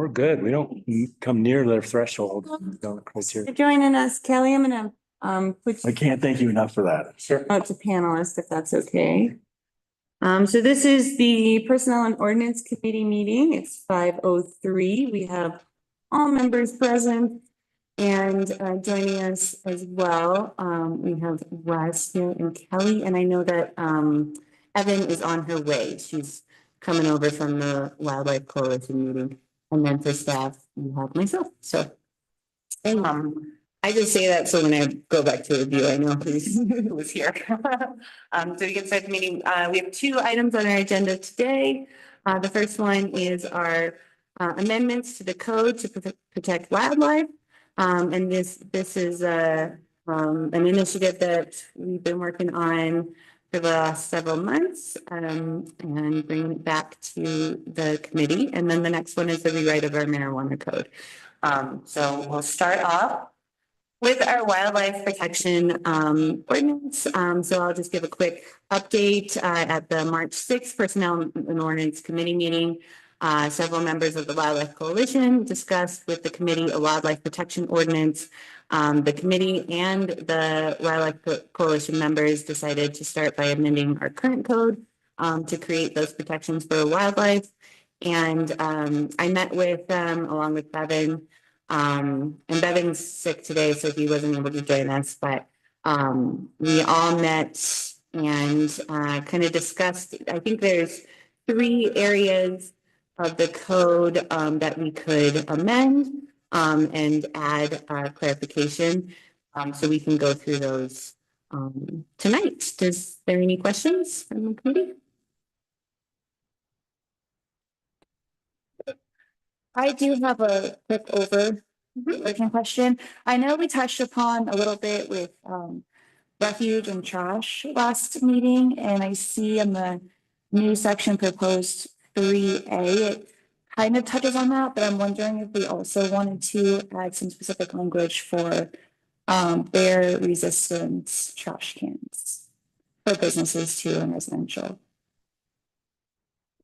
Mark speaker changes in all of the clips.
Speaker 1: We're good. We don't come near their threshold.
Speaker 2: For joining us, Kelly. I'm gonna put
Speaker 1: I can't thank you enough for that. Sure.
Speaker 2: out to panelists if that's okay. So this is the Personnel and Ordinance Committee meeting. It's 5:03. We have all members present and joining us as well. We have Wes here and Kelly, and I know that Evan is on her way. She's coming over from the Wildlife Coalition meeting. And then for staff, you have myself. So I just say that so when I go back to review, I know who's here. So we can start the meeting. We have 2 items on our agenda today. The first one is our amendments to the code to protect wildlife. And this is an initiative that we've been working on for the last several months and bringing it back to the committee. And then the next one is the rewrite of our marijuana code. So we'll start off with our wildlife protection ordinance. So I'll just give a quick update at the March 6th Personnel and Ordinance Committee meeting. Several members of the Wildlife Coalition discussed with the committee a wildlife protection ordinance. The committee and the Wildlife Coalition members decided to start by amending our current code to create those protections for wildlife. And I met with them along with Bevan. And Bevan's sick today, so he wasn't able to join us, but we all met and kind of discussed. I think there's 3 areas of the code that we could amend and add clarification. So we can go through those tonight. Is there any questions from the committee?
Speaker 3: I do have a quick overarching question. I know we touched upon a little bit with refuge and trash last meeting, and I see in the new section proposed 3A, it kind of touches on that, but I'm wondering if we also wanted to add some specific language for bear resistant trash cans for businesses too and residential.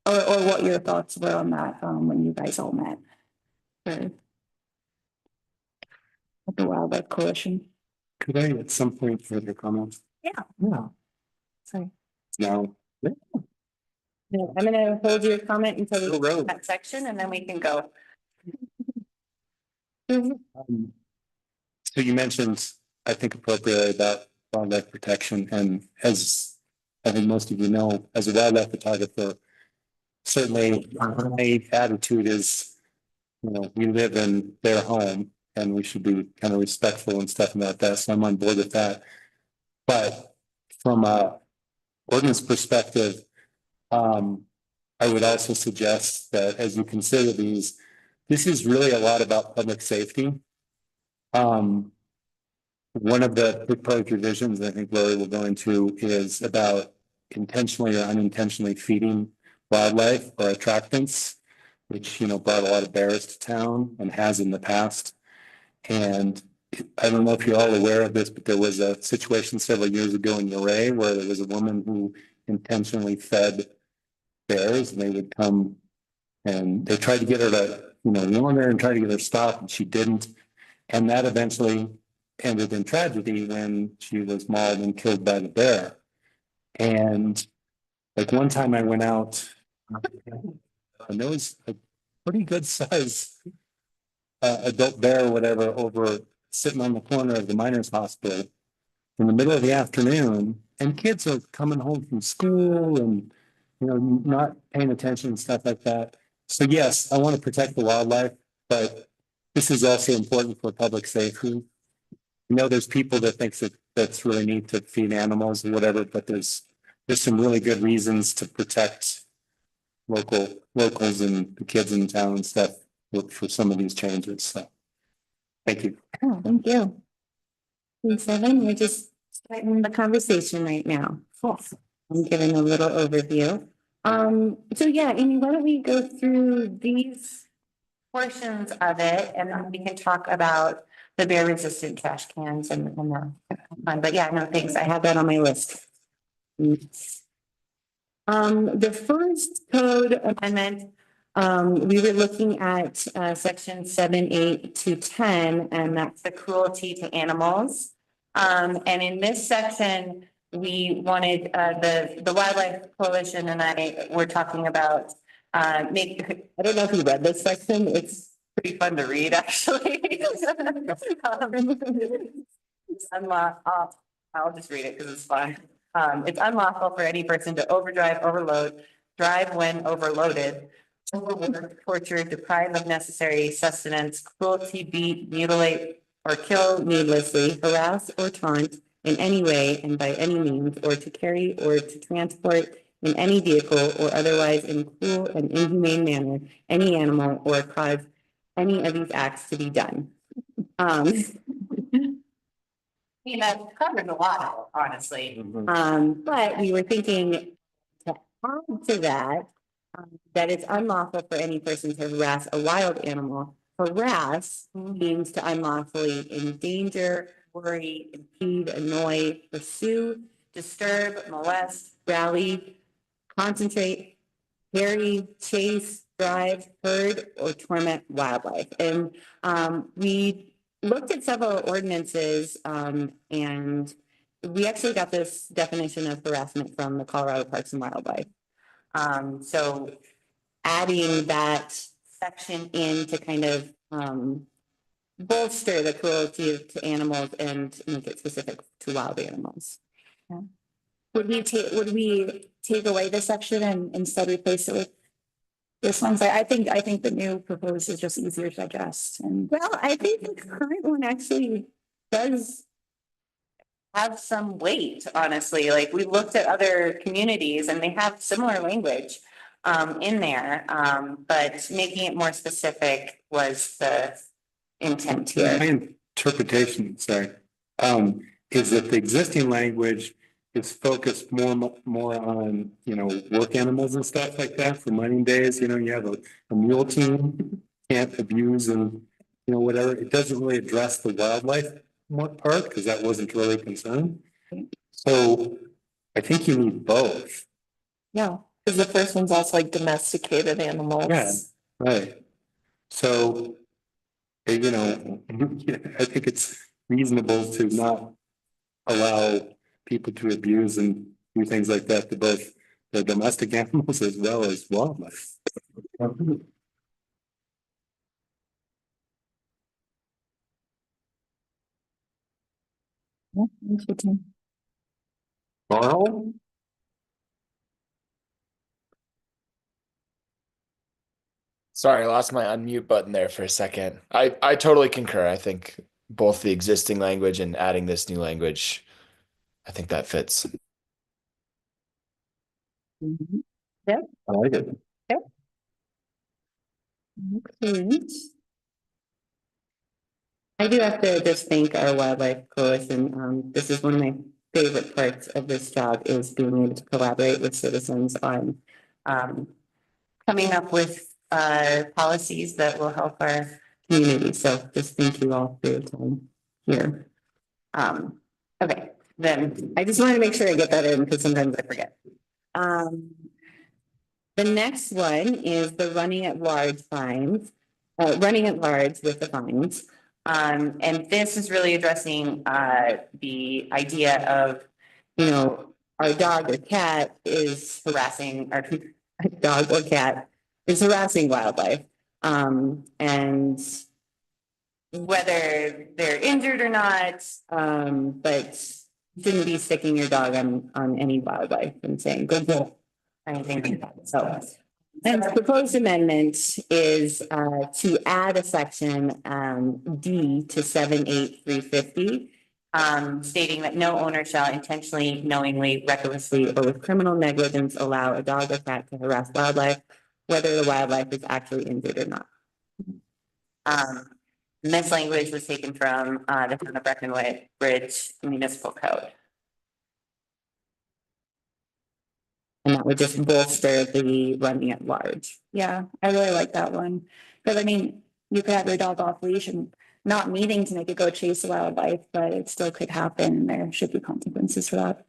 Speaker 3: Or what your thoughts were on that when you guys all met with the Wildlife Coalition.
Speaker 1: Could I at some point further comment?
Speaker 3: Yeah. Sorry.
Speaker 1: No.
Speaker 2: No, I'm gonna hold your comment until we go to that section and then we can go.
Speaker 1: So you mentioned, I think appropriately, about wildlife protection, and as I think most of you know, as a wildlife photographer, certainly my attitude is, we live in their home and we should be kind of respectful and stuff about that. So I'm on board with that. But from a ordinance perspective, I would also suggest that as you consider these, this is really a lot about public safety. One of the proposed revisions I think Lori will go into is about intentionally or unintentionally feeding wildlife or attractants, which brought a lot of bears to town and has in the past. And I don't know if you're all aware of this, but there was a situation several years ago in Uray where there was a woman who intentionally fed bears, and they would come and they tried to get her to warn her and try to get her stopped, and she didn't. And that eventually ended in tragedy when she was mauled and killed by the bear. And like one time I went out and there was a pretty good size adult bear or whatever over sitting on the corner of the miners hospital in the middle of the afternoon, and kids are coming home from school and not paying attention and stuff like that. So yes, I want to protect the wildlife, but this is also important for public safety. There's people that think that that's really neat to feed animals or whatever, but there's some really good reasons to protect locals and the kids in town and stuff for some of these changes. So thank you.
Speaker 2: Oh, thank you. Thanks, Evan. We're just starting the conversation right now. Cool. I'm giving a little overview. So yeah, Amy, why don't we go through these portions of it and then we can talk about the bear resistant trash cans and the but yeah, no, thanks. I have that on my list. The first code amendment We were looking at section 7, 8 to 10, and that's the cruelty to animals. And in this section, we wanted the Wildlife Coalition and I were talking about I don't know if you read this section. It's pretty fun to read, actually. It's unlawful. I'll just read it because it's fun. It's unlawful for any person to overdrive, overload, drive when overloaded, overwork, torture, deprive of necessary sustenance, cruelty, beat, mutilate, or kill needlessly, harass or taunt in any way and by any means, or to carry or to transport in any vehicle or otherwise in cruel and inhumane manner any animal or cause any of these acts to be done. I mean, that covers a lot, honestly. But we were thinking to add to that, that it's unlawful for any person to harass a wild animal. Harass means to unlawfully endanger, worry, impede, annoy, pursue, disturb, molest, rally, concentrate, harry, chase, drive, herd, or torment wildlife. And we looked at several ordinances and we actually got this definition of harassment from the Colorado Parks and Wildlife. So adding that section in to kind of bolster the cruelty to animals and make it specific to wild animals.
Speaker 3: Yeah. Would we take away this section and instead replace it with this one? So I think the new proposed is just easier to digest. And
Speaker 2: well, I think the current one actually does have some weight, honestly. Like we looked at other communities and they have similar language in there, but making it more specific was the intent here.
Speaker 1: My interpretation, sorry, is that the existing language is focused more on, work animals and stuff like that for mining days. You have a mule team, can't abuse and, whatever. It doesn't really address the wildlife part because that wasn't really a concern. So I think you need both.
Speaker 4: Yeah, because the first one's also like domesticated animals.
Speaker 1: Yeah, right. So, I think it's reasonable to not allow people to abuse and do things like that to both the domestic animals as well as wildlife.
Speaker 3: yeah, interesting.
Speaker 1: Carl?
Speaker 5: Sorry, I lost my unmute button there for a second. I totally concur. I think both the existing language and adding this new language, I think that fits.
Speaker 1: I like it.
Speaker 2: Excellent. I do have to just thank our Wildlife Coalition. This is one of my favorite parts of this job is being able to collaborate with citizens on coming up with policies that will help our community. So just thank you all for your time here. Okay, then I just wanted to make sure I get that in because sometimes I forget. The next one is the running at large fines, running at large with the fines. And this is really addressing the idea of, our dog or cat is harassing, our dog or cat is harassing wildlife. And whether they're injured or not, but shouldn't be sticking your dog on any wildlife and saying, go go, or anything like that. So, and the proposed amendment is to add a section D to 78350, stating that no owner shall intentionally, knowingly, recklessly, or with criminal negligence allow a dog or cat to harass wildlife, whether the wildlife is actually injured or not. This language was taken from the Town of Breckenridge Municipal Code. And that would just bolster the running at large.
Speaker 3: Yeah, I really like that one. Because I mean, you could have your dog off leash and not meaning to make it go chase the wildlife, but it still could happen. There should be consequences for that.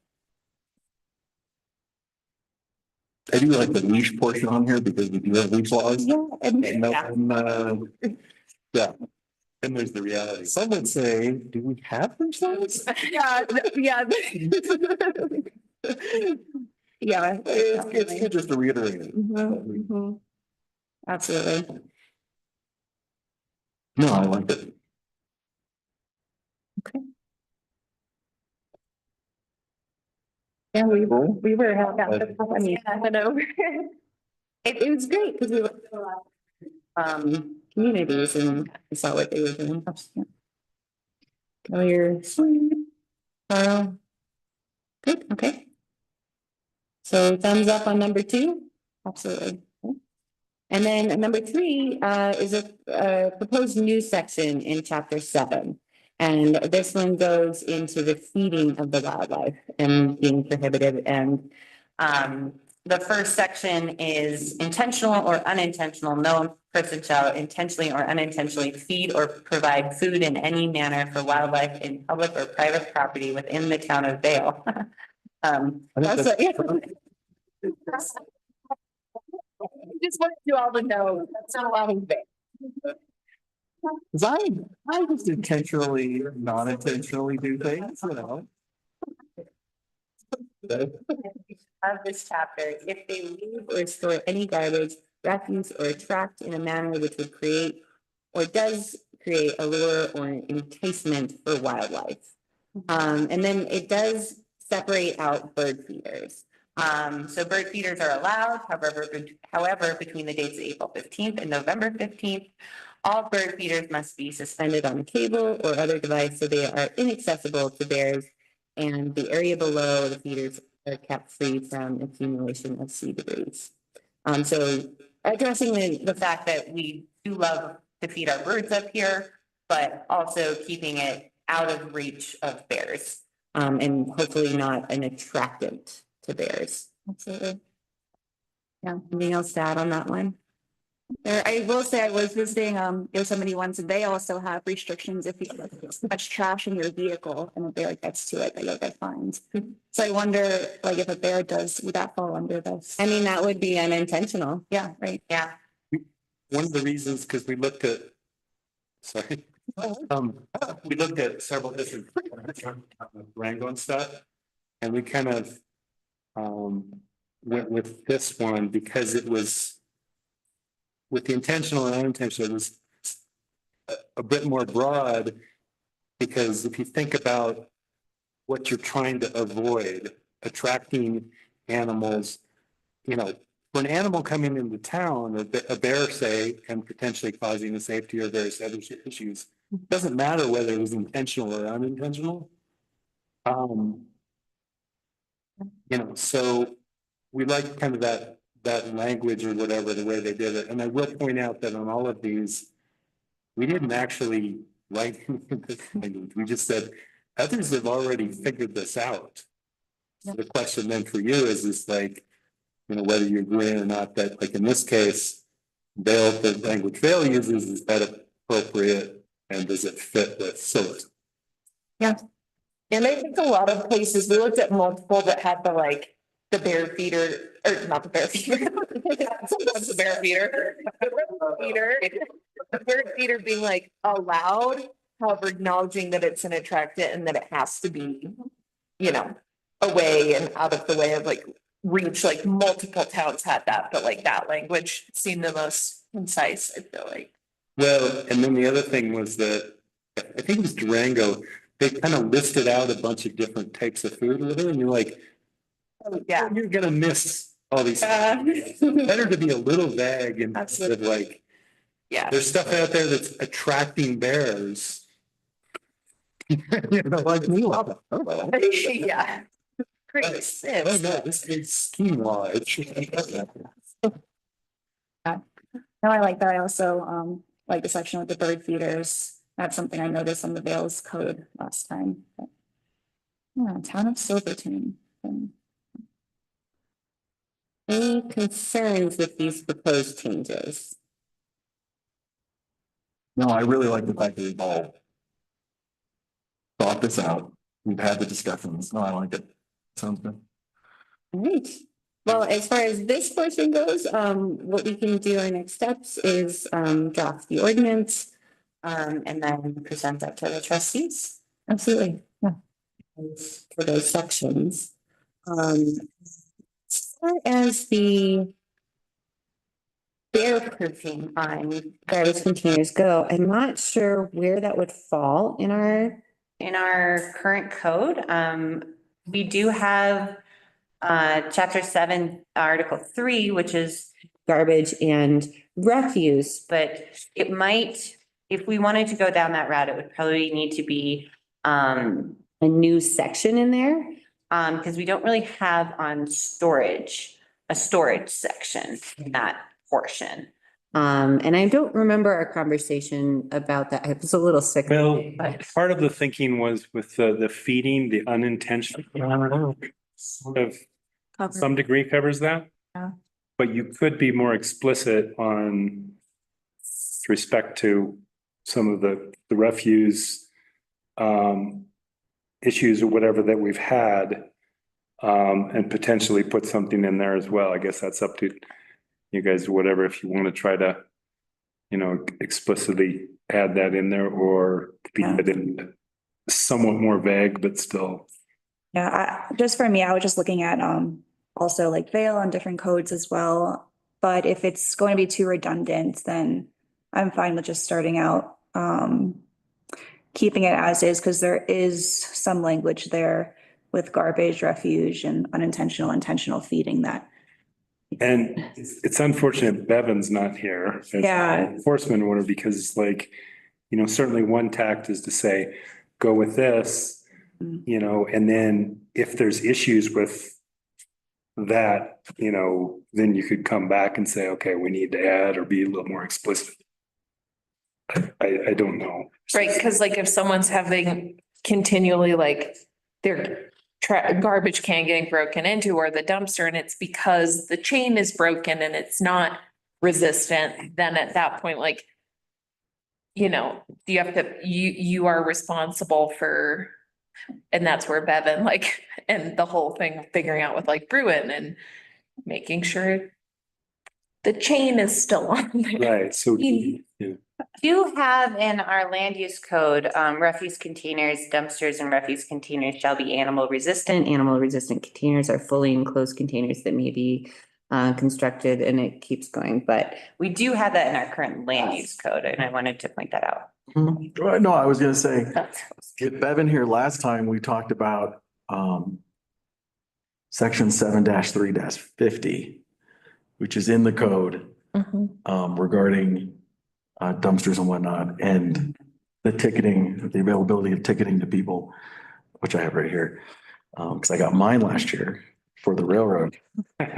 Speaker 1: I do like the leash portion on here because we do have leash laws.
Speaker 2: Yeah, and
Speaker 1: Yeah. And there's the reality. Some would say, do we have leash laws?
Speaker 2: yeah, yeah. Yeah.
Speaker 1: It's good just to reiterate it.
Speaker 2: Mhm, mhm. Absolutely.
Speaker 1: No, I like it.
Speaker 2: Yeah, we were, I mean, I went over. It was great because we went to a lot of, communities and saw what they were doing. Oh, you're, good, okay. So thumbs up on number 2, absolutely. And then number 3 is a proposed new section in chapter 7. And this one goes into the feeding of the wildlife and being prohibited. And the first section is intentional or unintentional. No person shall intentionally or unintentionally feed or provide food in any manner for wildlife in public or private property within the town of Vale. Just wanted you all to know that's not allowing Vale.
Speaker 1: Cause I just intentionally, non-intentionally do things, you know.
Speaker 2: Of this chapter, if they leave or store any garbage, refuse, or tract in a manner which would create or does create a lure or an enticement for wildlife. And then it does separate out bird feeders. So bird feeders are allowed, however, between the dates of April 15th and November 15th, all bird feeders must be suspended on a cable or other device so they are inaccessible to bears, and the area below the feeders are kept free from accumulation of sea debris. So addressing the fact that we do love to feed our birds up here, but also keeping it out of reach of bears, and hopefully not an attractant to bears. Absolutely. Yeah, anything else to add on that one?
Speaker 3: There, I will say I was visiting, Yosemite once, and they also have restrictions if you have too much trash in your vehicle, and if they like gets to it, they get fined. So I wonder, like, if a bear does, would that fall under this?
Speaker 2: I mean, that would be unintentional.
Speaker 3: Yeah, right.
Speaker 2: Yeah.
Speaker 1: One of the reasons, because we looked at, sorry, we looked at several different Rango and stuff, and we kind of went with this one because it was with the intentional and unintentional, it was a bit more broad, because if you think about what you're trying to avoid, attracting animals, you know, for an animal coming into town, a bear, say, and potentially causing a safety or various other issues, doesn't matter whether it was intentional or unintentional. You know, so we like kind of that language or whatever, the way they did it. And I will point out that on all of these, we didn't actually write this language. We just said, others have already figured this out. So the question then for you is like, you know, whether you agree or not that, like in this case, the language Vail uses, is that appropriate, and does it fit with Silverton?
Speaker 4: Yeah. And I think a lot of places, we looked at multiple that had the bear feeder, or not the bear feeder. Sometimes the bear feeder. The bird feeder being like allowed, however, acknowledging that it's an attractant and that it has to be, you know, away and out of the way of like reach. Like multiple towns had that, but like that language seemed the most concise, I feel like.
Speaker 1: Well, and then the other thing was that I think it was Durango. They kind of listed out a bunch of different types of food with it, and you're like, oh, yeah, you're gonna miss all these. Better to be a little vague and sort of like,
Speaker 4: yeah,
Speaker 1: there's stuff out there that's attracting bears. You know, like me.
Speaker 4: yeah. Great sense.
Speaker 1: Oh no, this is scheme law.
Speaker 3: No, I like that. I also, like the section with the bird feeders. That's something I noticed on the Vales code last time. But, yeah, town of Silverton.
Speaker 2: Any concerns with these proposed changes?
Speaker 1: No, I really like the fact that we've all thought this out. We've had the discussions. No, I like it. Sounds good.
Speaker 2: All right. Well, as far as this portion goes, what we can do, our next steps is, draft the ordinance. And then present that to the trustees.
Speaker 3: Absolutely. Yeah.
Speaker 2: For those sections. As far as the bear proofing on garbage containers go, I'm not sure where that would fall in our current code. We do have chapter 7, article 3, which is garbage and refuse, but it might, if we wanted to go down that route, it would probably need to be a new section in there. Because we don't really have on storage, a storage section in that portion. And I don't remember our conversation about that. I was a little sick.
Speaker 6: Well,
Speaker 2: But
Speaker 6: part of the thinking was with the feeding, the unintentional sort of some degree covers that.
Speaker 3: Yeah.
Speaker 6: But you could be more explicit on respect to some of the refuse issues or whatever that we've had, and potentially put something in there as well. I guess that's up to you guys, whatever, if you want to try to, explicitly add that in there or be it in somewhat more vague, but still.
Speaker 7: Yeah, just for me, I was just looking at also like veil on different codes as well. But if it's going to be too redundant, then I'm fine with just starting out keeping it as is, because there is some language there with garbage, refuge, and unintentional, intentional feeding that.
Speaker 6: And it's unfortunate Bevan's not here. as
Speaker 7: Yeah.
Speaker 6: Enforcement order, because it's like, certainly one tact is to say, go with this, and then if there's issues with that, then you could come back and say, okay, we need to add or be a little more explicit. I don't know.
Speaker 4: Right, because like if someone's having continually like their garbage can getting broken into or the dumpster and it's because the chain is broken and it's not resistant, then at that point, like, you have to, you are responsible for, and that's where Bevan, like, and the whole thing, figuring out with like Bruin and making sure the chain is still on there.
Speaker 6: Right, so. yeah.
Speaker 2: Do have in our land use code, refuse containers, dumpsters and refuse containers shall be animal resistant. Animal resistant containers are fully enclosed containers that may be constructed, and it keeps going. But we do have that in our current land use code, and I wanted to point that out.
Speaker 8: Well, no, I was gonna say, get Bevan here last time, we talked about section 7-3-50, which is in the code regarding dumpsters and whatnot, and the ticketing, the availability of ticketing to people, which I have right here. Because I got mine last year for the railroad,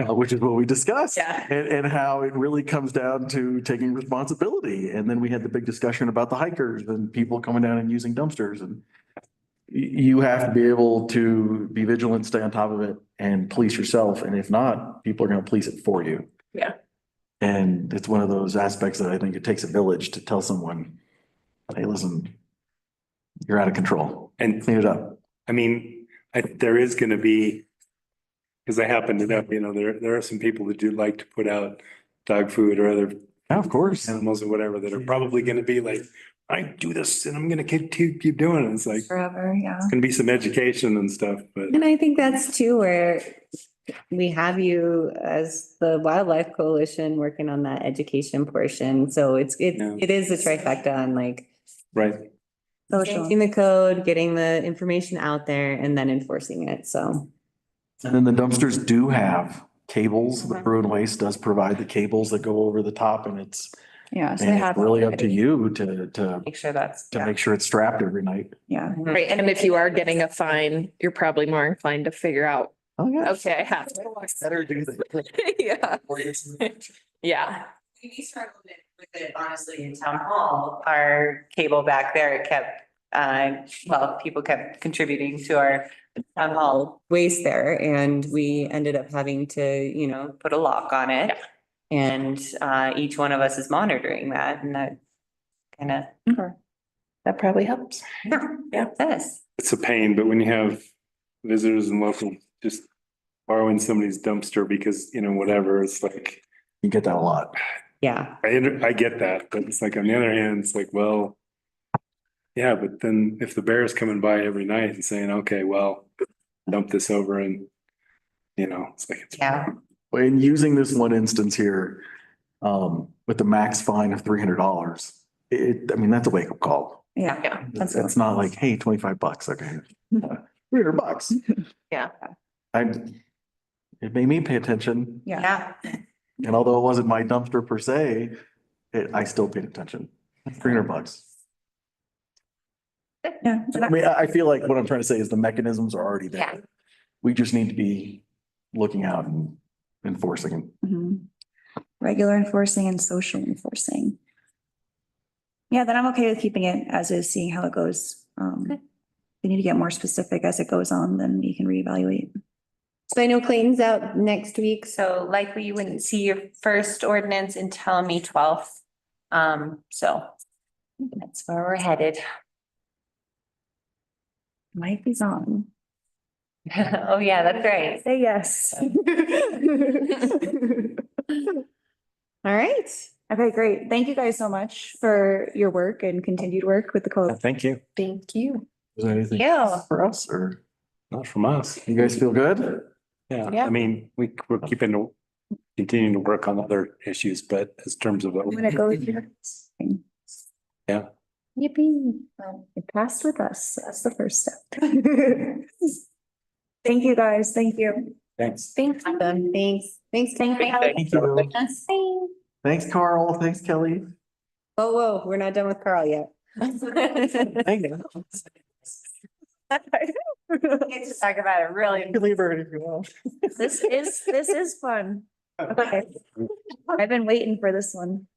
Speaker 8: which is what we discussed.
Speaker 4: Yeah.
Speaker 8: And how it really comes down to taking responsibility. And then we had the big discussion about the hikers and people coming down and using dumpsters, and you have to be able to be vigilant, stay on top of it and police yourself. And if not, people are going to police it for you.
Speaker 4: Yeah.
Speaker 8: And it's one of those aspects that I think it takes a village to tell someone, hey, listen, you're out of control, and clean it up.
Speaker 6: I mean, there is gonna be, because I happen to know, there are some people that do like to put out dog food or other
Speaker 8: Yeah, of course.
Speaker 6: animals or whatever that are probably gonna be like, I do this and I'm gonna keep doing it. It's like,
Speaker 7: Forever, yeah.
Speaker 6: gonna be some education and stuff, but.
Speaker 2: And I think that's too where we have you as the Wildlife Coalition working on that education portion. So it is a trifecta on like
Speaker 6: Right.
Speaker 2: changing the code, getting the information out there, and then enforcing it. So.
Speaker 8: And then the dumpsters do have cables. The Bruin Waste does provide the cables that go over the top, and it's
Speaker 7: Yeah, so
Speaker 8: and
Speaker 7: they
Speaker 8: it's
Speaker 7: have.
Speaker 8: really up to
Speaker 7: already.
Speaker 8: you to
Speaker 2: Make sure that's.
Speaker 8: make sure it's strapped every night.
Speaker 7: Yeah.
Speaker 4: Right, and if you are getting a fine, you're probably more inclined to figure out,
Speaker 8: Oh, yeah.
Speaker 4: okay, I have to.
Speaker 8: Better do that.
Speaker 4: Yeah. Yeah.
Speaker 2: We struggled with it honestly in town hall. Our cable back there kept, people kept contributing to our town hall waste there, and we ended up having to, put a lock on it. And each one of us is monitoring that, and that kind of.
Speaker 4: That probably helps.
Speaker 2: Yeah, it does.
Speaker 6: It's a pain, but when you have visitors and local, just borrowing somebody's dumpster because, whatever, it's like,
Speaker 8: You get that a lot.
Speaker 2: Yeah.
Speaker 6: I get that, but it's like, on the other hand, it's like, well, yeah, but then if the bear is coming by every night and saying, okay, well, dump this over and, it's like,
Speaker 2: Yeah.
Speaker 8: In using this one instance here, with the max fine of $300, I mean, that's a wake up call.
Speaker 7: Yeah.
Speaker 8: It's not like, hey, $25, okay. $300.
Speaker 4: Yeah.
Speaker 8: It made me pay attention,
Speaker 7: Yeah.
Speaker 8: and although it wasn't my dumpster per se, I still paid attention. $300.
Speaker 7: Yeah.
Speaker 8: I mean, I feel like what I'm trying to say is the mechanisms are already
Speaker 4: Yeah.
Speaker 8: there. We just need to be looking out and enforcing.
Speaker 7: Mhm. Regular enforcing and social enforcing. Yeah, then I'm okay with keeping it as is, seeing how it goes.
Speaker 2: Okay.
Speaker 7: We need to get more specific as it goes on, then we can reevaluate.
Speaker 2: So I know Clayton's out next week, so likely you wouldn't see your first ordinance until May 12th. So that's where we're headed.
Speaker 7: Life is on.
Speaker 2: Oh, yeah, that's right.
Speaker 7: Say yes.
Speaker 2: All right.
Speaker 7: Okay, great. Thank you guys so much for your work and continued work with the code.
Speaker 8: Thank you.
Speaker 2: Thank you.
Speaker 8: Is there anything
Speaker 2: Yeah.
Speaker 8: for us, or
Speaker 6: not from us.
Speaker 8: you guys feel good?
Speaker 6: Yeah,
Speaker 2: Yeah.
Speaker 6: I mean, we're continuing to work on other issues, but as terms of.
Speaker 7: I'm gonna go with your.
Speaker 6: Yeah.
Speaker 7: Yippee. It passed with us. That's the first step. Thank you, guys. Thank you.
Speaker 6: Thanks.
Speaker 2: Thanks. Thanks. Thanks.
Speaker 7: Thank you.
Speaker 8: Thank you. Thanks, Carl. Thanks, Kelly.
Speaker 2: Whoa, we're not done with Carl yet.
Speaker 8: Thank you.
Speaker 2: Get to talk about it really.
Speaker 8: You can leave her if you want.
Speaker 7: This is fun. Okay. I've been waiting for this one.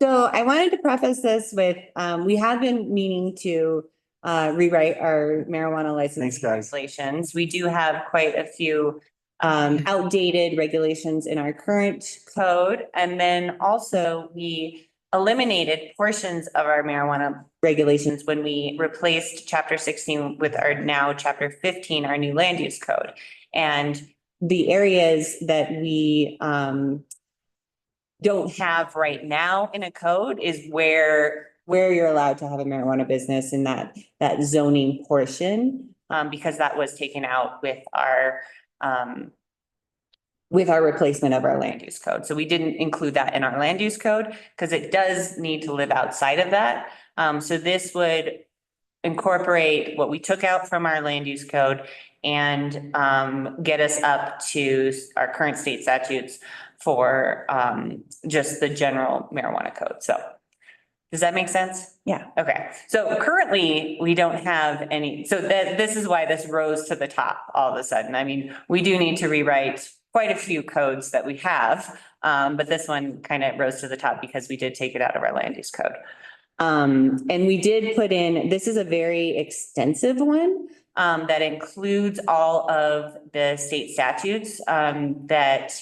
Speaker 2: So I wanted to preface this with, we have been meaning to rewrite our marijuana license
Speaker 8: Thanks, guys.
Speaker 2: regulations. We do have quite a few outdated regulations in our current code. And then also we eliminated portions of our marijuana regulations when we replaced chapter 16 with our now chapter 15, our new land use code. And the areas that we don't have right now in a code is where you're allowed to have a marijuana business in that zoning portion, because that was taken out with our replacement of our land use code. So we didn't include that in our land use code because it does need to live outside of that. So this would incorporate what we took out from our land use code and get us up to our current state statutes for just the general marijuana code. So does that make sense?
Speaker 7: Yeah.
Speaker 2: Okay. So currently we don't have any, so this is why this rose to the top all of a sudden. I mean, we do need to rewrite quite a few codes that we have, but this one kind of rose to the top because we did take it out of our land use code. And we did put in, this is a very extensive one that includes all of the state statutes that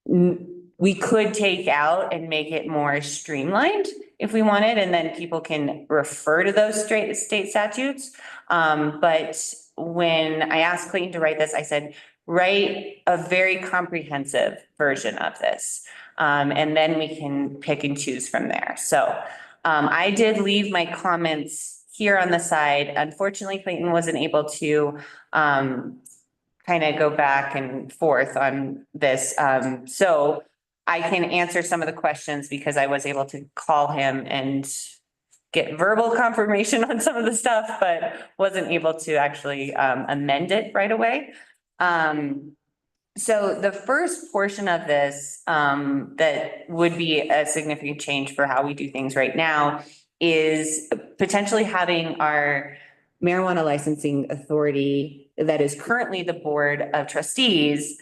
Speaker 2: we could take out and make it more streamlined if we wanted, and then people can refer to those state statutes. But when I asked Clayton to write this, I said, write a very comprehensive version of this. And then we can pick and choose from there. So I did leave my comments here on the side. Unfortunately, Clayton wasn't able to kind of go back and forth on this. So I can answer some of the questions because I was able to call him and get verbal confirmation on some of the stuff, but wasn't able to actually amend it right away. So the first portion of this that would be a significant change for how we do things right now is potentially having our marijuana licensing authority that is currently the Board of Trustees,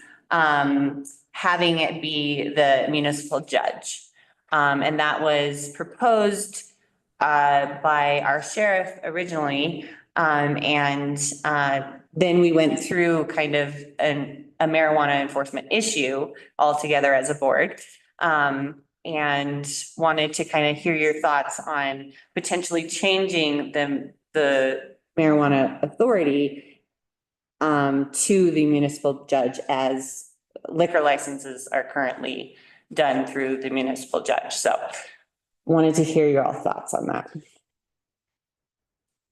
Speaker 2: having it be the municipal judge. And that was proposed by our sheriff originally. And then we went through kind of a marijuana enforcement issue altogether as a board. And wanted to kind of hear your thoughts on potentially changing the marijuana authority to the municipal judge as liquor licenses are currently done through the municipal judge. So wanted to hear your all thoughts on that.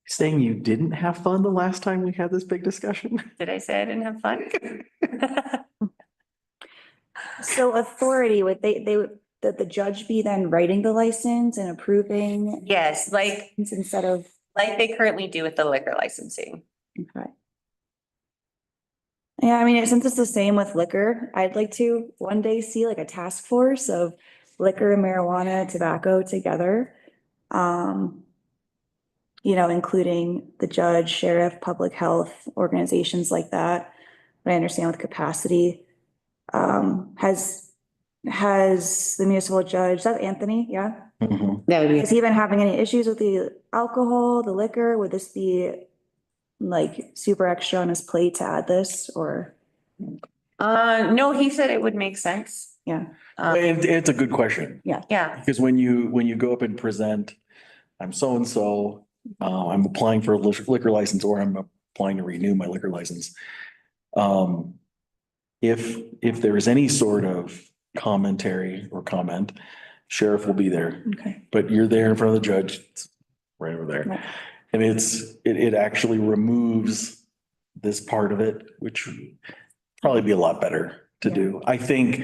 Speaker 8: Saying you didn't have fun the last time we had this big discussion?
Speaker 2: Did I say I didn't have fun?
Speaker 7: So authority, would the judge be then writing the license and approving
Speaker 2: Yes, like
Speaker 7: instead of,
Speaker 2: they currently do with the liquor licensing.
Speaker 7: okay. Yeah, I mean, since it's the same with liquor, I'd like to one day see like a task force of liquor, marijuana, tobacco together. You know, including the judge, sheriff, public health, organizations like that. But I understand with capacity. Has the municipal judge, that's Anthony, yeah?
Speaker 8: Mhm.
Speaker 2: That would
Speaker 7: Is he even having any issues with the alcohol, the liquor? Would this be like super extra on his plate to add this or?
Speaker 2: no, he said it would make sense.
Speaker 7: Yeah.
Speaker 8: It's a good question,
Speaker 2: Yeah,
Speaker 8: because when you go up and present, I'm so-and-so, I'm applying for a liquor license, or I'm applying to renew my liquor license. If there is any sort of commentary or comment, sheriff will be there,
Speaker 7: Okay.
Speaker 8: but you're there in front of the judge, it's right over there.
Speaker 7: Right.
Speaker 8: And it actually removes this part of it, which would probably be a lot better to do. I think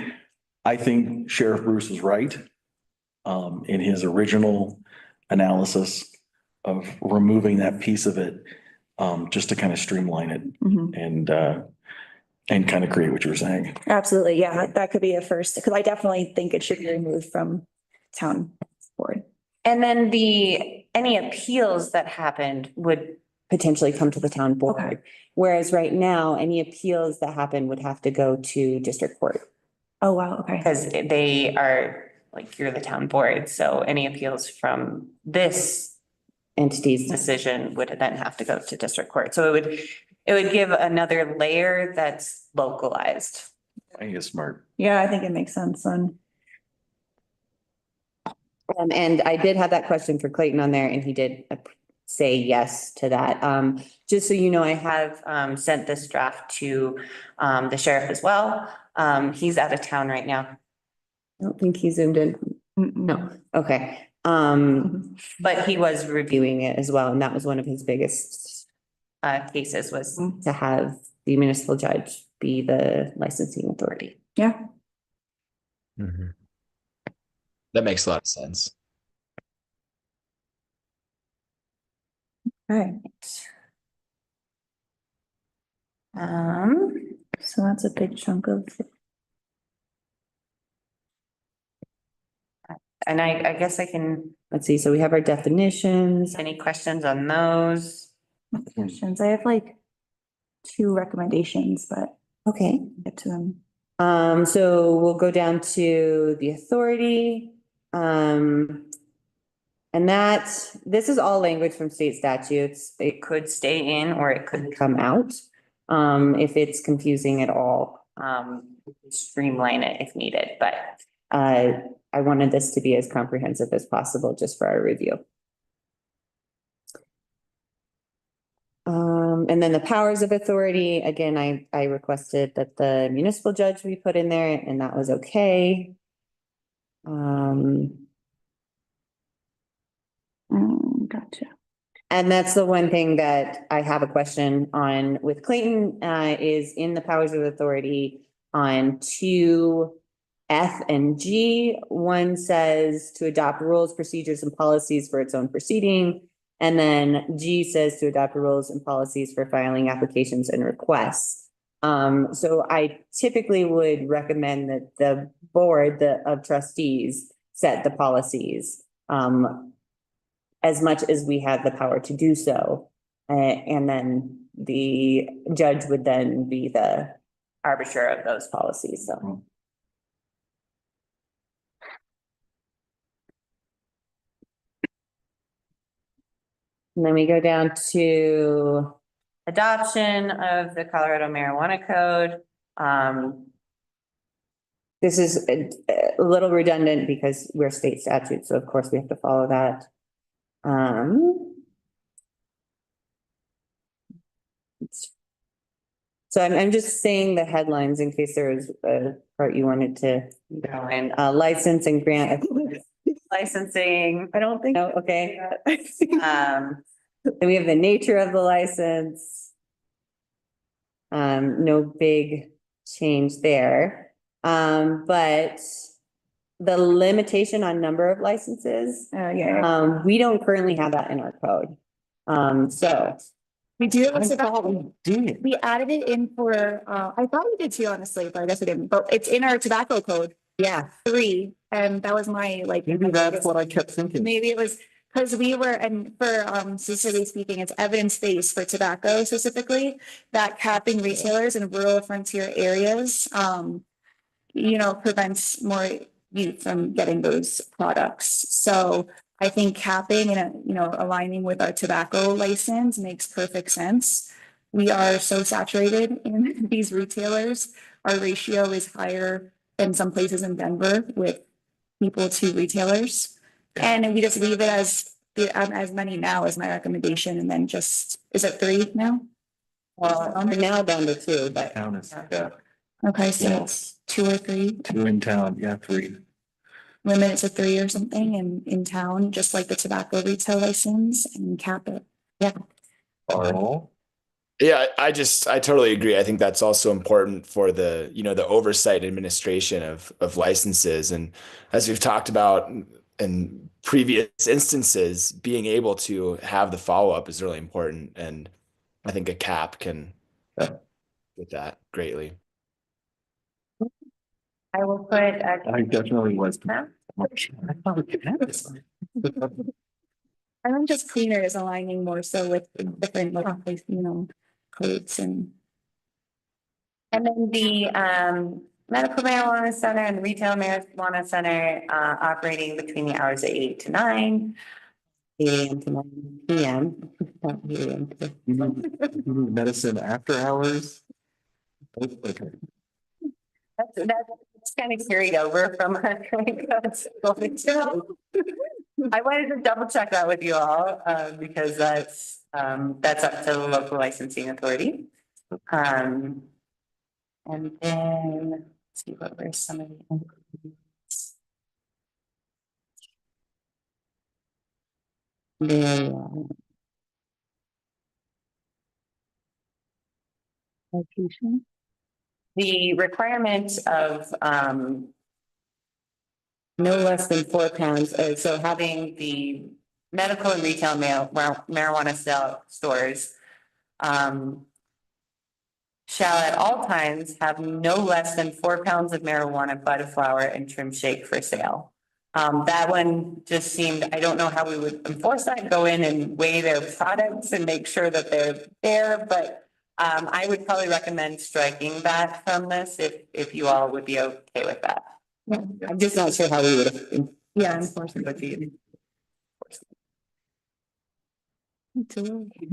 Speaker 8: Sheriff Bruce was right in his original analysis of removing that piece of it, just to kind of streamline it
Speaker 7: Mhm.
Speaker 8: and kind of create what you were saying.
Speaker 7: Absolutely. Yeah, that could be a first, because I definitely think it should be removed from town board.
Speaker 2: and then any appeals that happened would potentially come to the town
Speaker 7: Okay.
Speaker 2: board. Whereas right now, any appeals that happen would have to go to district court.
Speaker 7: Oh, wow. Okay.
Speaker 2: Because they are, like, you're the town board, so any appeals from this entity's decision would then have to go to district court. So it would give another layer that's localized.
Speaker 8: I think it's smart.
Speaker 7: Yeah, I think it makes sense then.
Speaker 2: And I did have that question for Clayton on there, and he did say yes to that. Just so you know, I have sent this draft to the sheriff as well. He's out of town right now. I don't think he zoomed in. No, okay. But he was reviewing it as well, and that was one of his biggest cases was to have the municipal judge be the licensing authority.
Speaker 7: Yeah.
Speaker 5: That makes a lot of sense.
Speaker 7: All right. So that's a big chunk of.
Speaker 2: And I guess I can, let's see, so we have our definitions. Any questions on those?
Speaker 7: Questions. I have like 2 recommendations, but
Speaker 2: Okay.
Speaker 7: get to them.
Speaker 2: So we'll go down to the authority. And this is all language from state statutes. It could stay in or it could come out. If it's confusing at all, streamline it if needed, but I wanted this to be as comprehensive as possible just for our review. And then the powers of authority, again, I requested that the municipal judge be put in there and that was okay.
Speaker 7: Gotcha.
Speaker 2: And that's the one thing that I have a question on with Clayton, is in the powers of authority on 2F and G. One says to adopt rules, procedures, and policies for its own proceeding. And then G says to adopt rules and policies for filing applications and requests. So I typically would recommend that the board of trustees set the policies, as much as we have the power to do so. And then the judge would then be the arbiter of those policies, so. And then we go down to adoption of the Colorado Marijuana Code. This is a little redundant because we're state statute, so of course we have to follow that. So I'm just saying the headlines in case there was a part you wanted to go in, license and grant. Licensing,
Speaker 7: I don't think.
Speaker 2: no, okay. Then we have the nature of the license. No big change there. But the limitation on number of licenses,
Speaker 7: Yeah.
Speaker 2: we don't currently have that in our code. So
Speaker 3: We do. have a
Speaker 1: I
Speaker 3: tobacco-
Speaker 1: thought we did.
Speaker 3: We added it in for, I thought we did too, honestly, but I guess we didn't, but it's in our tobacco code
Speaker 2: yeah,
Speaker 3: 3, and that was my like.
Speaker 1: Maybe that's what I kept thinking.
Speaker 3: Maybe it was, because we were, and for, specifically speaking, it's evidence-based for tobacco specifically, that capping retailers in rural frontier areas, prevents more youth from getting those products. So I think capping and, aligning with our tobacco license makes perfect sense. We are so saturated in these retailers. Our ratio is higher than some places in Denver with people to retailers. And we just leave it as many now as my recommendation, and then just, is it 3 now?
Speaker 2: well, we're now down to 2, but
Speaker 8: Town is, yeah,
Speaker 3: Okay, so it's 2 or 3.
Speaker 8: 2 in town, yeah, 3.
Speaker 3: Limit it to 3 or something in town, just like the tobacco retail license, and cap it.
Speaker 1: Oh.
Speaker 5: Yeah, I totally agree. I think that's also important for the, the oversight administration of licenses. And as we've talked about in previous instances, being able to have the follow-up is really important. And I think a cap can with that greatly.
Speaker 2: I will put.
Speaker 1: I definitely was.
Speaker 2: Huh?
Speaker 1: I thought we could have this.
Speaker 3: I think just cleaner is aligning more so with different, codes and.
Speaker 2: And then the medical marijuana center and the retail marijuana center operating between the hours of 8 to 9. 8 AM to 9 PM. Not 8 AM to-
Speaker 1: You need medicine after hours? Okay.
Speaker 2: That's kind of carried over from our current codes. I wanted to double check that with you all, because that's up to the local licensing authority. And then, let's see what were some of the.
Speaker 3: Location.
Speaker 2: The requirement of no less than 4 pounds, so having the medical and retail marijuana stores shall at all times have no less than 4 pounds of marijuana, bud flower, and trim shake for sale. That one just seemed, I don't know how we would enforce that, go in and weigh their products and make sure that they're there, but I would probably recommend striking that from this if you all would be okay with that.
Speaker 3: Yeah.
Speaker 2: I'm just not sure how we would.
Speaker 3: Yeah, unfortunately.
Speaker 2: Would be.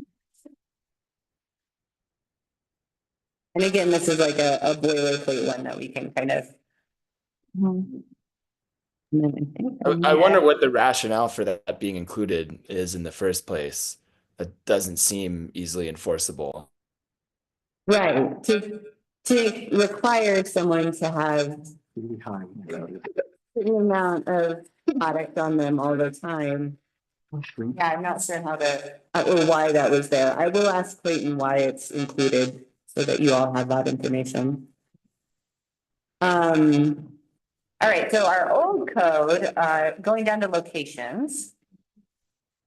Speaker 2: And again, this is like a boilerplate one that we can kind of.
Speaker 5: I wonder what the rationale for that being included is in the first place. That doesn't seem easily enforceable.
Speaker 2: Right, to require someone to have certain amount of product on them all the time. Yeah, I'm not sure how to, or why that was there. I will ask Clayton why it's included so that you all have that information. All right, so our old code, going down to locations.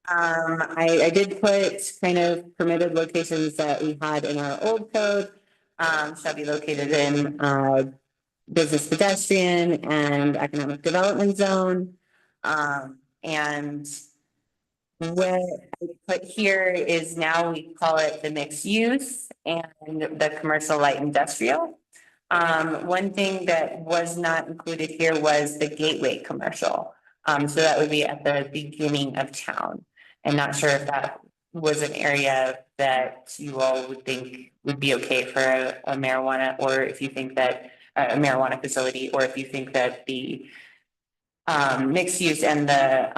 Speaker 2: I did put kind of permitted locations that we had in our old code, shall be located in, business pedestrian and economic development zone. And what I put here is now we call it the mixed use and the commercial light industrial. One thing that was not included here was the gateway commercial. So that would be at the beginning of town. And not sure if that was an area that you all would think would be okay for a marijuana, or if you think that a marijuana facility, or if you think that the mixed use and the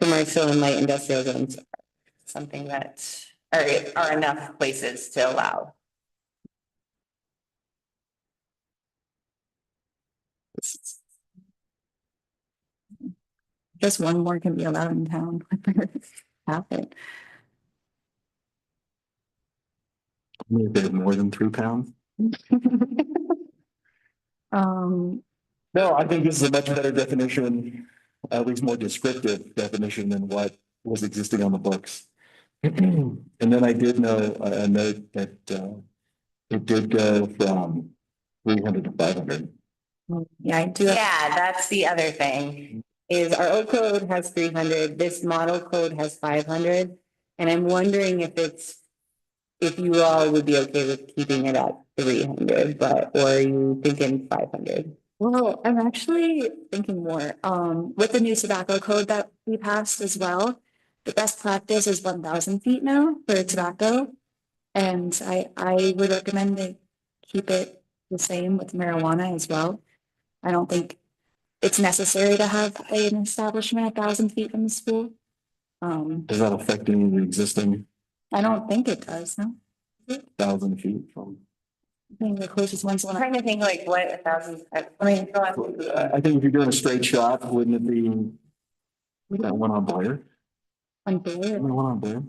Speaker 2: commercial and light industrial zones, something that are enough places to allow.
Speaker 3: Just one more can be allowed in town. Have it.
Speaker 8: Maybe they're more than 3 pounds.
Speaker 1: No, I think this is a much better definition, at least more descriptive definition than what was existing on the books. And then I did know, a note that, it did go from 300 to 500.
Speaker 3: Yeah, I do.
Speaker 4: Yeah, that's the other thing, is our old code has 300, this model code has 500. And I'm wondering if you all would be okay with keeping it at 300, or are you thinking 500?
Speaker 3: Well, I'm actually thinking more, with the new tobacco code that we passed as well. The best practice is 1,000 feet now for tobacco. And I would recommend to keep it the same with marijuana as well. I don't think it's necessary to have an establishment 1,000 feet from the school.
Speaker 1: Does that affect any of the existing
Speaker 3: I don't think it does, no.
Speaker 1: 1,000 feet from?
Speaker 3: I think the closest one's
Speaker 4: I'm
Speaker 3: one.
Speaker 4: trying to think like what 1,000, I mean, go on.
Speaker 1: I think if you're doing a straight shot, wouldn't it be that one on Blair?
Speaker 3: On board,
Speaker 1: One on Blair?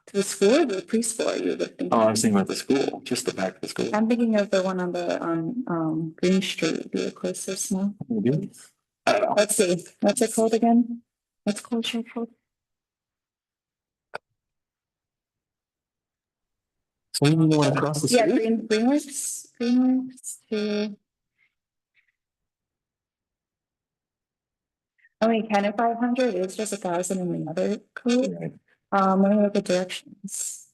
Speaker 3: to the school or the preschool, you would think.
Speaker 1: Oh, I was thinking about the school, just the back of the school.
Speaker 3: I'm thinking of the one on Green Street, would be the closest one.
Speaker 1: Maybe. I don't know.
Speaker 3: Let's see, what's it called again? What's culture called?
Speaker 1: So you mean the one across the
Speaker 3: Yeah,
Speaker 1: street?
Speaker 3: Greenworks to. I mean, kind of 500, it's just 1,000 in the other code. Let me look at directions.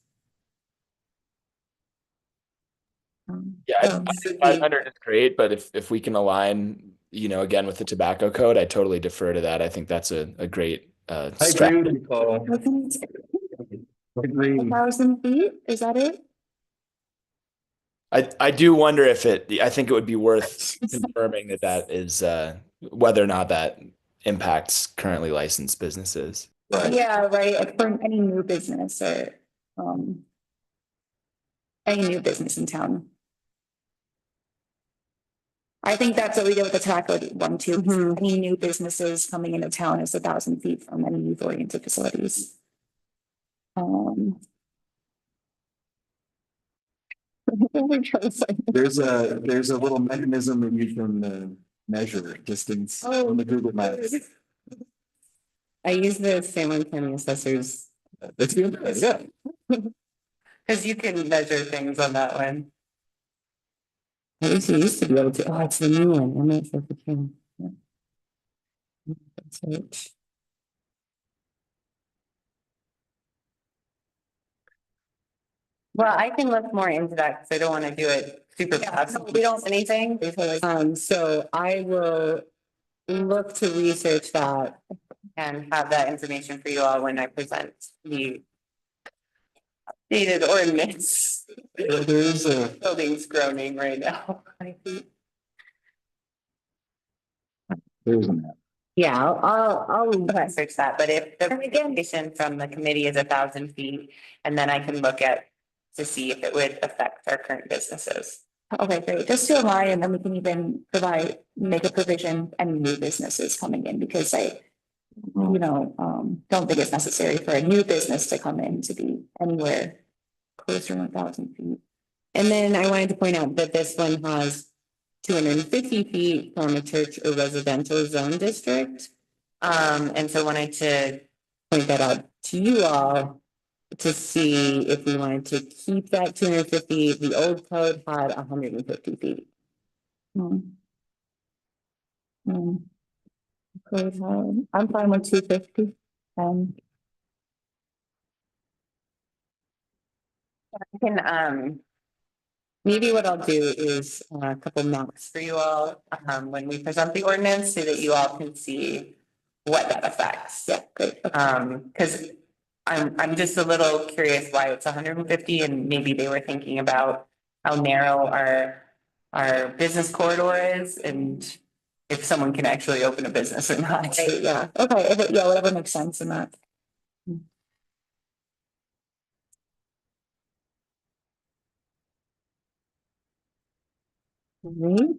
Speaker 5: Yeah, I think 500 is great, but if we can align, again with the tobacco code, I totally defer to that. I think that's a great
Speaker 1: I agree
Speaker 5: strategy.
Speaker 1: with you, Paul. I agree.
Speaker 3: 1,000 feet, is that it?
Speaker 5: I do wonder I think it would be worth confirming that is whether or not that impacts currently licensed businesses.
Speaker 1: Right.
Speaker 3: Yeah, right, for any new business or, any new business in town. I think that's what we did with the tobacco one too.
Speaker 2: Mhm.
Speaker 3: Any new businesses coming into town is 1,000 feet from any youth oriented facilities.
Speaker 1: There's a little mechanism that you can measure distance on the Google Maps.
Speaker 4: I use the San Juan County Assessors,
Speaker 1: That's good, yeah.
Speaker 4: because you can measure things on that one. At least you used to be able to, oh, it's the new one, I'm not sure if it can. Yeah. Search. Well, I can look more into that because I don't want to do it super fast. We don't anything. So I will look to research that and have that information for you all when I present the updated ordinance.
Speaker 1: There's a,
Speaker 4: Building's groaning right now.
Speaker 1: there's a map.
Speaker 4: Yeah, I'll research that, but if the recommendation from the committee is 1,000 feet, and then I can look at to see if it would affect our current businesses.
Speaker 3: Okay, great, just to align, and then we can even make a provision, any new businesses coming in, because I. Don't think it's necessary for a new business to come in to be anywhere closer to 1,000 feet.
Speaker 4: And then I wanted to point out that this one has 250 feet from a church or residential zone district. And so wanted to point that out to you all to see if we wanted to keep that 250. The old code had 150 feet.
Speaker 3: I'm fine with 250.
Speaker 4: I can, maybe what I'll do is a couple maps for you all, when we present the ordinance so that you all can see what that affects.
Speaker 3: Yeah, great.
Speaker 4: Because I'm just a little curious why it's 150 and maybe they were thinking about how narrow our business corridor is and if someone can actually open a business or not.
Speaker 3: Right, yeah, okay, yeah, whatever makes sense in that.
Speaker 4: Right.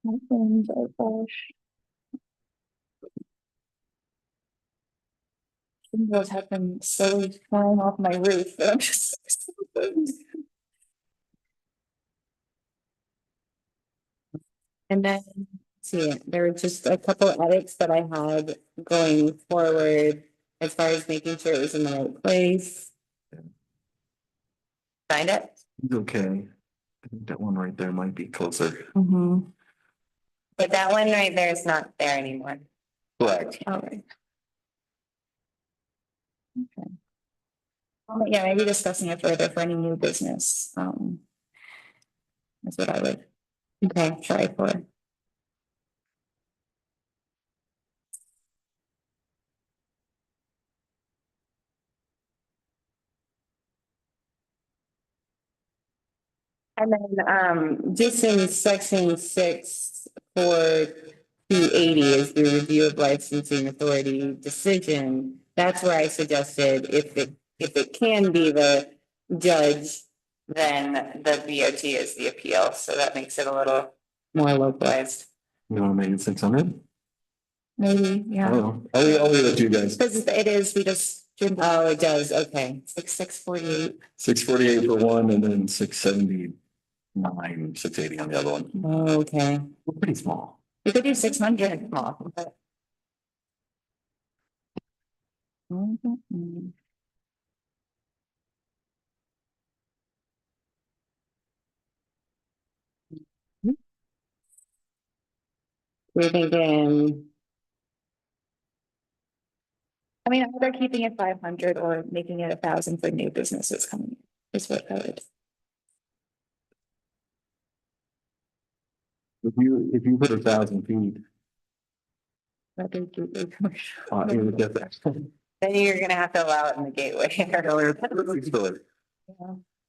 Speaker 3: Nothing, oh gosh. Those have been slowly flying off my roof, but I'm just.
Speaker 2: And then, see, there were just a couple edits that I had going forward as far as making sure it was in the right place.
Speaker 4: Find it.
Speaker 8: Okay. I think that one right there might be closer.
Speaker 4: But that one right there is not there anymore.
Speaker 1: Correct.
Speaker 3: All right. Okay. Yeah, maybe discussing it further for any new business. That's what I would, okay, try for.
Speaker 2: And then, just in section 6 for 280 is the review of licensing authority decision. That's where I suggested if it can be the judge, then the VOT is the appeal. So that makes it a little more localized.
Speaker 8: You want to make it 600?
Speaker 3: Maybe, yeah.
Speaker 8: Oh,
Speaker 1: I'll leave it to you guys.
Speaker 3: Because it is, we just.
Speaker 2: Oh, it does. Okay.
Speaker 3: It's like 648.
Speaker 8: 648 for one and then 679, 680 on the other one.
Speaker 2: Okay.
Speaker 8: We're pretty small.
Speaker 3: We could do 600.
Speaker 2: We're thinking,
Speaker 3: I mean, either keeping it 500 or making it 1,000 for new businesses coming in is what I would.
Speaker 8: If you put 1,000 feet,
Speaker 3: rather do the commercial.
Speaker 8: you would get that.
Speaker 4: Then you're gonna have to allow it in the gateway.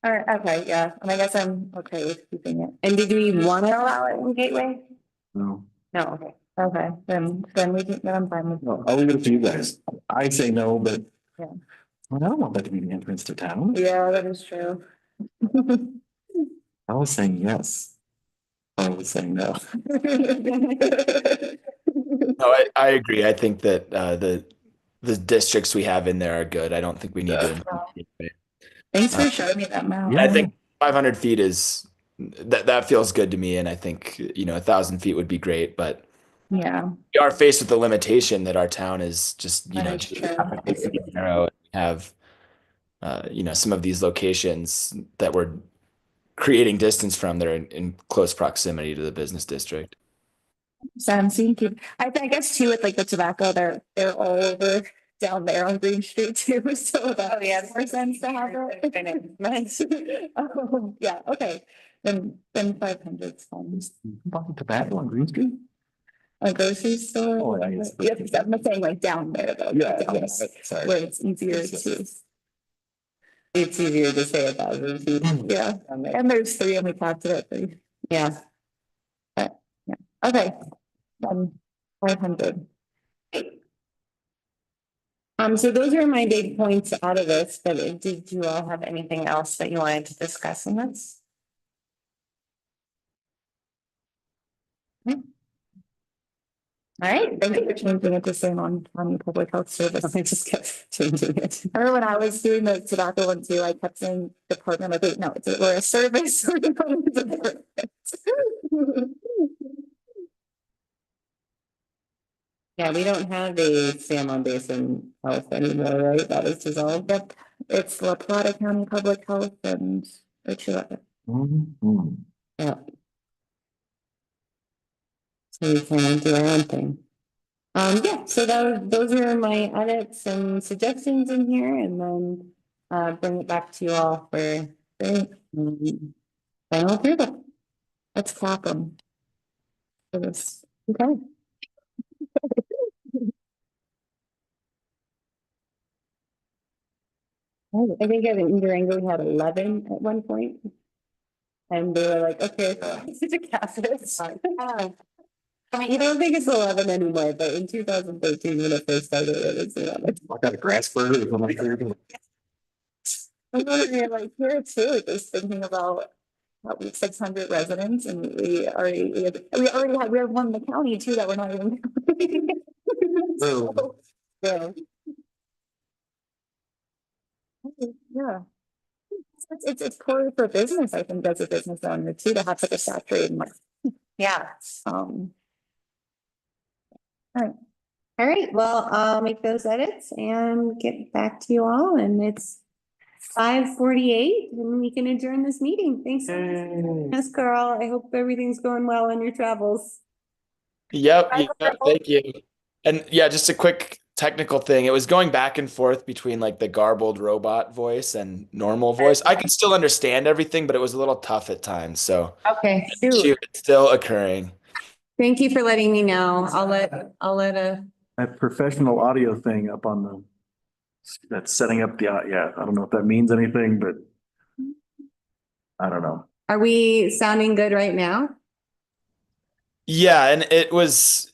Speaker 3: All right, okay, yeah, and I guess I'm okay with keeping it.
Speaker 2: and did we want to allow it in gateway?
Speaker 8: No,
Speaker 2: No, okay.
Speaker 3: Okay, then we can, then I'm fine with.
Speaker 8: no, I'll leave it up to you guys. I say no, but
Speaker 3: Yeah.
Speaker 8: well, I don't want that to be the entrance to town.
Speaker 3: Yeah, that is true.
Speaker 8: I was saying yes. I was saying no.
Speaker 5: No, I agree. I think that the districts we have in there are good. I don't think we need to.
Speaker 3: Thanks for showing me that map.
Speaker 5: I think 500 feet is that feels good to me, and I think 1,000 feet would be great. But
Speaker 3: Yeah,
Speaker 5: we are faced with the limitation that our town is just
Speaker 3: That is true.
Speaker 5: narrow. We have some of these locations that we're creating distance from that are in close proximity to the business district.
Speaker 3: so I'm seeing, I guess too, with like the tobacco, they're all over down there on Green Street too, so that makes more sense to have it. Nice. Yeah, okay, then 500 is fine.
Speaker 8: Bought tobacco on Green Street?
Speaker 3: A grocery store?
Speaker 8: Oh, yeah, yes.
Speaker 3: Yeah, I'm not saying like down there though.
Speaker 8: Yeah,
Speaker 3: down
Speaker 8: yes,
Speaker 3: there,
Speaker 8: sorry.
Speaker 3: where it's easier
Speaker 8: Yes, yes,
Speaker 3: to,
Speaker 8: yes.
Speaker 2: It's easier to say 1,000 feet.
Speaker 3: yeah, and there's 3 and we talked about 3.
Speaker 2: Yeah.
Speaker 3: Okay. 500.
Speaker 2: So those are my big points out of this, but did you all have anything else that you wanted to discuss in this? All right,
Speaker 3: Thank you for changing it to same on public health service.
Speaker 2: I just kept changing it.
Speaker 3: I remember when I was doing the tobacco one too, I kept saying department, like, wait, no, we're a service. We're going to department.
Speaker 2: Yeah, we don't have a San Juan Basin Health anymore, right? That was dissolved.
Speaker 3: Yep, it's La Plata County Public Health and Ochoa.
Speaker 8: Mhm.
Speaker 2: Yeah. So we can do our own thing. Yeah, so those are my edits and suggestions in here, and then bring it back to you all for final approval.
Speaker 3: Let's clap them. For this. Okay.
Speaker 2: I think in Durango we had 11 at one point. And they were like, okay, this is a Cassius. I mean, you don't think it's 11 anymore, but in 2013, when it first started, it was 11.
Speaker 8: I got a grass bird.
Speaker 3: I'm wondering, like, here too, just thinking about probably 600 residents, and we have one in the county too that we're not even.
Speaker 1: Oh.
Speaker 3: Yeah. Yeah. It's core for business, I think, as a business owner too, to have such a saturated market.
Speaker 4: Yeah.
Speaker 3: Um,
Speaker 2: All right, well, I'll make those edits and get back to you all, and it's 5:48, and we can adjourn this meeting. Thanks. Yes, Carl, I hope everything's going well on your travels.
Speaker 5: Yep, thank you. And yeah, just a quick technical thing. It was going back and forth between like the garbled robot voice and normal voice. I can still understand everything, but it was a little tough at times. So
Speaker 2: Okay,
Speaker 5: it's still occurring.
Speaker 2: thank you for letting me know. I'll let
Speaker 8: That professional audio thing up on the, that's setting up the, yeah, I don't know if that means anything, but I don't know.
Speaker 2: are we sounding good right now?
Speaker 5: Yeah, and it was,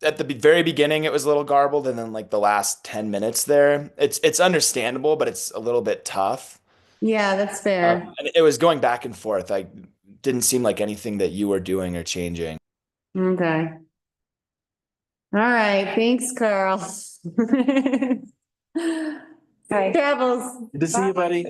Speaker 5: at the very beginning it was a little garbled, and then like the last 10 minutes there, it's understandable, but it's a little bit tough.
Speaker 2: Yeah, that's fair.
Speaker 5: And it was going back and forth. I didn't seem like anything that you were doing or changing.
Speaker 2: Okay. All right, thanks, Carl.
Speaker 7: Bye.
Speaker 2: Travels.
Speaker 8: Good to see you, buddy.